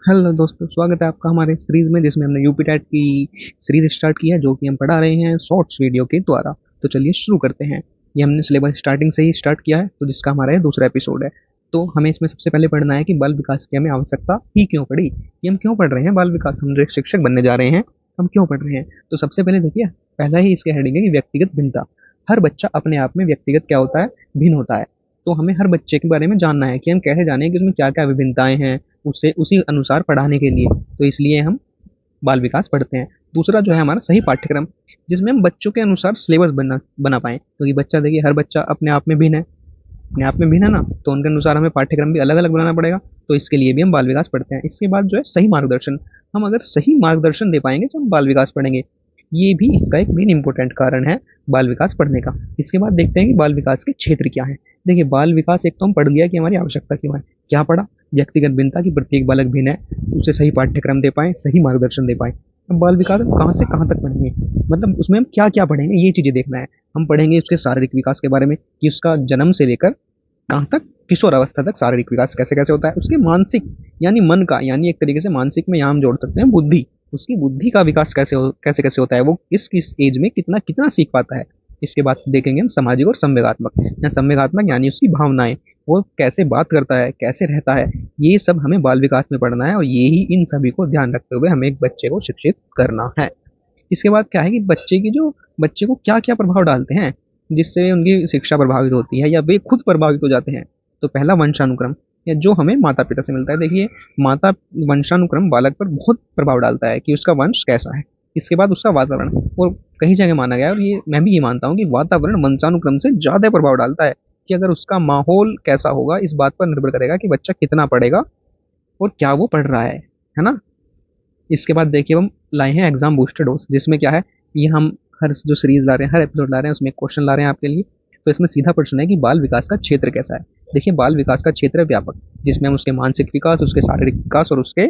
Hello दोस्तों, स्वागत है आपका हमारे सीरीज में जिसमें हमने यूपी टेट की सीरीज स्टार्ट की है जो कि हम पढ़ा रहे हैं शॉर्ट्स वीडियो के द्वारा। तो चलिए शुरू करते हैं। ये हमने सिलेबस स्टार्टिंग से ही स्टार्ट किया है, तो जिसका हमारा ये दूसरा एपिसोड है। तो हमें इसमें सबसे पहले पढ़ना है कि बाल विकास की हमें आवश्यकता ही क्यों पड़ी। ये हम क्यों पढ़ रहे हैं बाल विकास, हम जो एक शिक्षक बनने जा रहे हैं, हम क्यों पढ़ रहे हैं। तो सबसे पहले देखिए, पहला ही इसके हेडिंग है कि व्यक्तिगत भिन्नता। हर बच्चा अपने आप में व्यक्तिगत क्या होता है, भिन्न होता है। तो हमें हर बच्चे के बारे में जानना है कि हम कैसे जानें कि उसमें क्या क्या विभिन्नताएं हैं, उसे उसी अनुसार पढ़ाने के लिए। तो इसलिए हम बाल विकास पढ़ते हैं। दूसरा जो है हमारा सही पाठ्यक्रम, जिसमें हम बच्चों के अनुसार सिलेबस बना बना पाएँ, क्योंकि बच्चा देखिए हर बच्चा अपने आप में भिन्न है, अपने आप में भिन्न है ना, तो उनके अनुसार हमें पाठ्यक्रम भी अलग अलग बनाना पड़ेगा। तो इसके लिए भी हम बाल विकास पढ़ते हैं। इसके बाद जो है सही मार्गदर्शन, हम अगर सही मार्गदर्शन दे पाएंगे तो हम बाल विकास पढ़ेंगे। ये भी इसका एक मेन इंपॉर्टेंट कारण है बाल विकास पढ़ने का। इसके बाद देखते हैं कि बाल विकास के क्षेत्र क्या है। देखिए बाल विकास एक तो हम पढ़ लिया कि हमारी आवश्यकता क्यों है। क्या पढ़ा? व्यक्तिगत भिन्नता की प्रत्येक बालक भिन्न है, उसे सही पाठ्यक्रम दे पाएँ, सही मार्गदर्शन दे पाएँ। अब बाल विकास हम कहाँ से कहाँ तक पढ़ेंगे, मतलब उसमें हम क्या क्या पढ़ेंगे, ये चीज़ें देखना है। हम पढ़ेंगे उसके शारीरिक विकास के बारे में कि उसका जन्म से लेकर कहाँ तक, किशोर अवस्था तक शारीरिक विकास कैसे कैसे होता है। उसके मानसिक यानी मन का, यानी एक तरीके से मानसिक में यहाँ हम जोड़ सकते हैं बुद्धि, उसकी बुद्धि का विकास कैसे कैसे होता है, वो किस एज में कितना कितना सीख पाता है। इसके बाद देखेंगे हम सामाजिक और संवेगात्मक, या संवेगात्मक यानी उसकी भावनाएं, वो कैसे बात करता है, कैसे रहता है। ये सब हमें बाल विकास में पढ़ना है और ये ही इन सभी को ध्यान रखते हुए हमें एक बच्चे को शिक्षित करना है। इसके बाद क्या है कि बच्चे को क्या क्या प्रभाव डालते हैं जिससे उनकी शिक्षा प्रभावित होती है या वे खुद प्रभावित हो जाते हैं। तो पहला वंशानुक्रम, या जो हमें माता पिता से मिलता है। देखिए माता वंशानुक्रम बालक पर बहुत प्रभाव डालता है कि उसका वंश कैसा है। इसके बाद उसका वातावरण, और कहीं जगह माना गया है और ये मैं भी ये मानता हूँ कि वातावरण वंशानुक्रम से ज़्यादा प्रभाव डालता है, कि अगर उसका माहौल कैसा होगा इस बात पर निर्भर करेगा कि बच्चा कितना पढ़ेगा और क्या वो पढ़ रहा है ना। इसके बाद देखिए हम लाए हैं एग्जाम बूस्टर डोज, जिसमें क्या है, ये हम हर जो सीरीज ला रहे हैं, हर एपिसोड ला रहे हैं, उसमें क्वेश्चन ला रहे हैं आपके लिए। तो इसमें सीधा प्रश्न है कि बाल विकास का क्षेत्र कैसा है। देखिए बाल विकास का क्षेत्र है व्यापक, जिसमें हम उसके मानसिक विकास, उसके शारीरिक विकास और उसके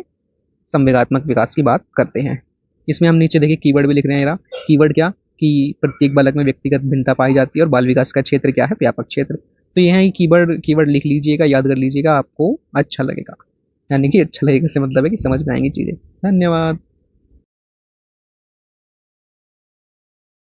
संवेगात्मक विकास की बात करते हैं। इसमें हम नीचे देखिए कीवर्ड भी लिख रहे हैं। कीवर्ड क्या, कि प्रत्येक बालक में व्यक्तिगत भिन्नता पाई जाती है और बाल विकास का क्षेत्र क्या है, व्यापक क्षेत्र। तो ये है कीवर्ड, कीवर्ड लिख लीजिएगा, याद कर लीजिएगा, आपको अच्छा लगेगा। यानी कि अच्छा लगेगा से मतलब है कि समझ में आएंगी चीज़ें। धन्यवाद।